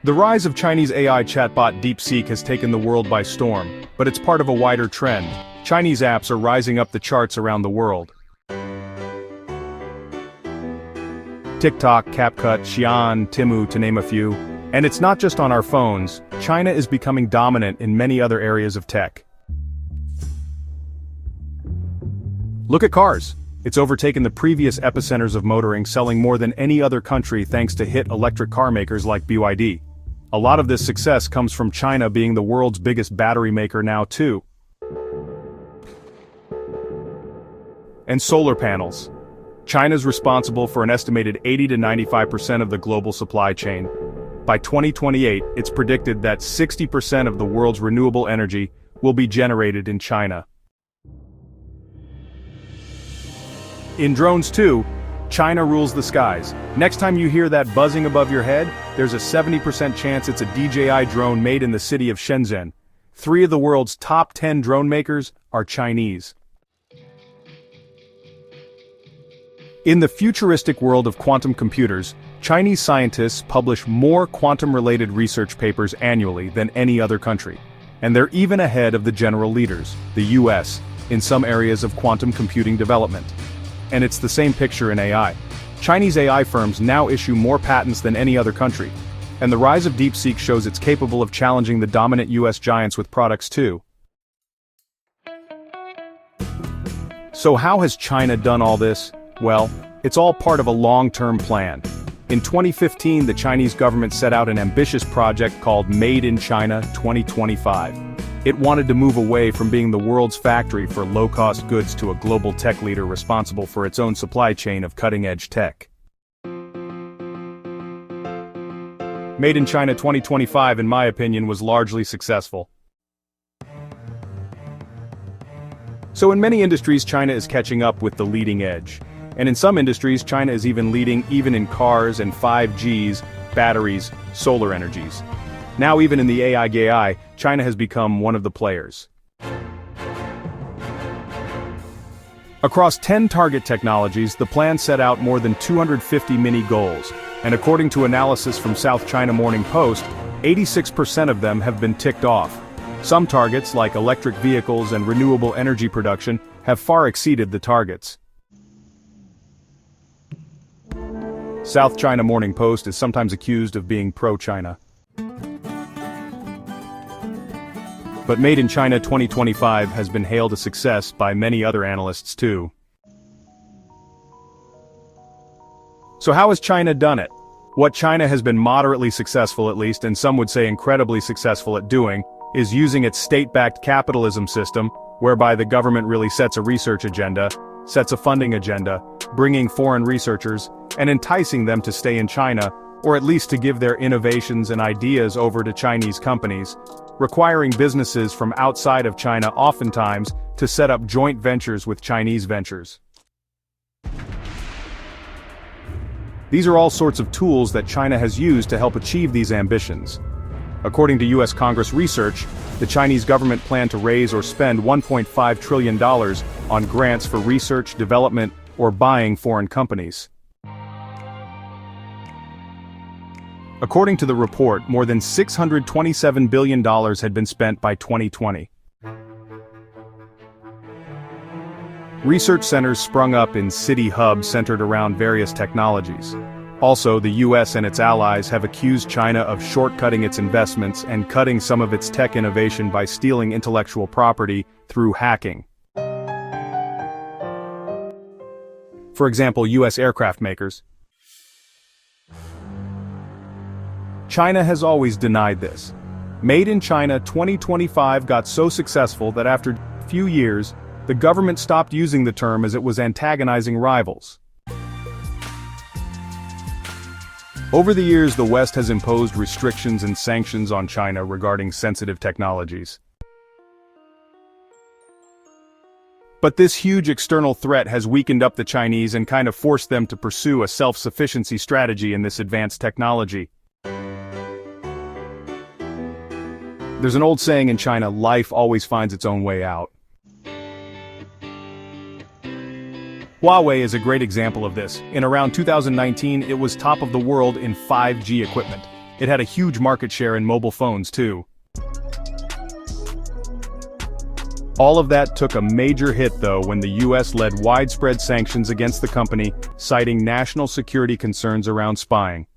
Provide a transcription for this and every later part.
The rise of Chinese AI chatbot DeepSeek has taken the world by storm, but it's part of a wider trend. Chinese apps are rising up the charts around the world. TikTok, CapCut, Xi'an, Temu, to name a few. And it's not just on our phones. China is becoming dominant in many other areas of tech. Look at cars. It's overtaken the previous epicenters of motoring, selling more than any other country thanks to hit electric car makers like BYD. A lot of this success comes from China being the world's biggest battery maker now too. And solar panels. China's responsible for an estimated 80 to 95% of the global supply chain. By 2028, it's predicted that 60% of the world's renewable energy will be generated in China. In drones too, China rules the skies. Next time you hear that buzzing above your head, there's a 70% chance it's a DJI drone made in the city of Shenzhen. 3 of the world's top 10 drone makers are Chinese. In the futuristic world of quantum computers, Chinese scientists publish more quantum-related research papers annually than any other country. And they're even ahead of the general leaders, the US, in some areas of quantum computing development. And it's the same picture in AI. Chinese AI firms now issue more patents than any other country. And the rise of DeepSeek shows it's capable of challenging the dominant US giants with products too. So how has China done all this? Well, it's all part of a long-term plan. In 2015, the Chinese government set out an ambitious project called Made in China 2025. It wanted to move away from being the world's factory for low-cost goods to a global tech leader responsible for its own supply chain of cutting-edge tech. Made in China 2025, in my opinion, was largely successful. So in many industries, China is catching up with the leading edge. And in some industries, China is even leading even in cars and 5Gs, batteries, solar energies. Now even in the AI, China has become one of the players. Across 10 target technologies, the plan set out more than 250 mini goals, and according to analysis from South China Morning Post, 86% of them have been ticked off. Some targets, like electric vehicles and renewable energy production, have far exceeded the targets. South China Morning Post is sometimes accused of being pro-China. But Made in China 2025 has been hailed a success by many other analysts too. So how has China done it? What China has been moderately successful at least, and some would say incredibly successful at doing, is using its state-backed capitalism system, whereby the government really sets a research agenda, sets a funding agenda, bringing foreign researchers, and enticing them to stay in China, or at least to give their innovations and ideas over to Chinese companies, requiring businesses from outside of China oftentimes to set up joint ventures with Chinese ventures. These are all sorts of tools that China has used to help achieve these ambitions. According to US Congress research, the Chinese government planned to raise or spend $1.5 trillion on grants for research, development, or buying foreign companies. According to the report, more than $627 billion had been spent by 2020. Research centers sprung up in city hubs centered around various technologies. Also, the US and its allies have accused China of shortcutting its investments and cutting some of its tech innovation by stealing intellectual property through hacking. For example, US aircraft makers. China has always denied this. Made in China 2025 got so successful that after a few years, the government stopped using the term as it was antagonizing rivals. Over the years, the West has imposed restrictions and sanctions on China regarding sensitive technologies. But this huge external threat has weakened up the Chinese and kind of forced them to pursue a self-sufficiency strategy in this advanced technology. There's an old saying in China, life always finds its own way out. Huawei is a great example of this. In around 2019, it was top of the world in 5G equipment. It had a huge market share in mobile phones too. All of that took a major hit though when the US led widespread sanctions against the company, citing national security concerns around spying.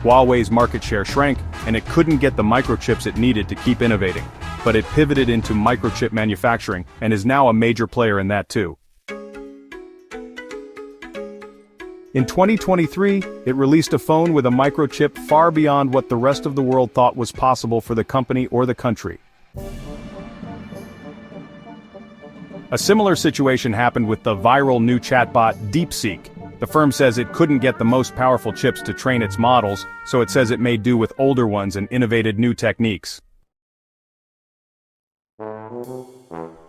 Huawei's market share shrank, and it couldn't get the microchips it needed to keep innovating, but it pivoted into microchip manufacturing and is now a major player in that too. In 2023, it released a phone with a microchip far beyond what the rest of the world thought was possible for the company or the country. A similar situation happened with the viral new chatbot DeepSeek. The firm says it couldn't get the most powerful chips to train its models, so it says it made do with older ones and innovated new techniques.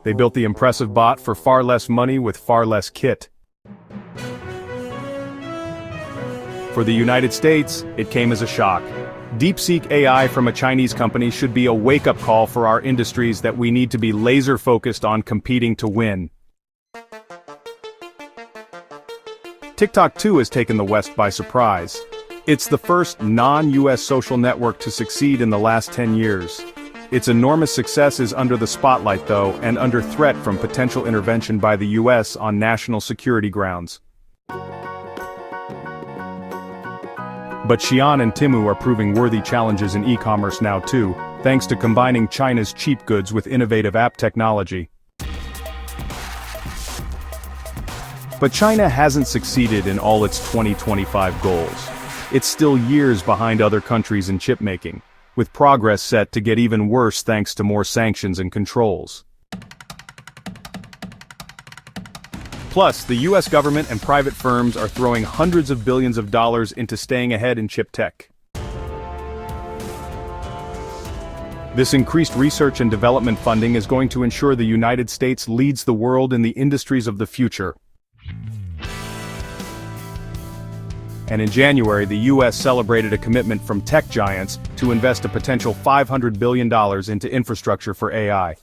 They built the impressive bot for far less money with far less kit. For the United States, it came as a shock. DeepSeek AI from a Chinese company should be a wake-up call for our industries that we need to be laser-focused on competing to win. TikTok too has taken the West by surprise. It's the first non-US social network to succeed in the last 10 years. Its enormous success is under the spotlight though, and under threat from potential intervention by the US on national security grounds. But Xi'an and Temu are proving worthy challenges in e-commerce now too, thanks to combining China's cheap goods with innovative app technology. But China hasn't succeeded in all its 2025 goals. It's still years behind other countries in chip making, with progress set to get even worse thanks to more sanctions and controls. Plus, the US government and private firms are throwing hundreds of billions of dollars into staying ahead in chip tech. This increased research and development funding is going to ensure the United States leads the world in the industries of the future. And in January, the US celebrated a commitment from tech giants to invest a potential $500 billion into infrastructure for AI.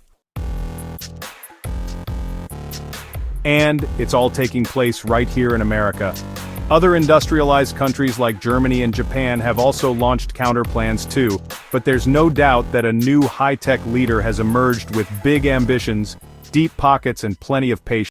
And it's all taking place right here in America. Other industrialized countries like Germany and Japan have also launched counterplans too, but there's no doubt that a new high-tech leader has emerged with big ambitions, deep pockets and plenty of patience.